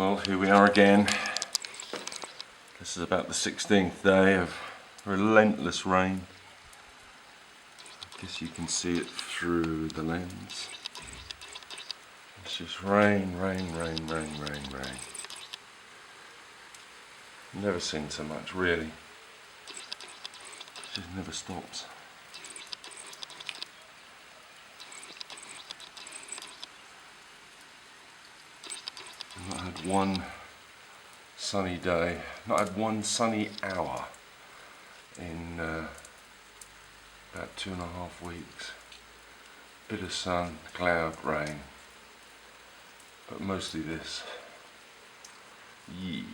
Well, here we are again. This is about the 16th day of relentless rain. I guess you can see it through the lens. It's just rain, rain, rain, rain, rain, rain. Never seen so much, really. It just never stops. I've not had one sunny day, not had one sunny hour in about 2.5 weeks. Bit of sun, cloud, rain, but mostly this. Yee.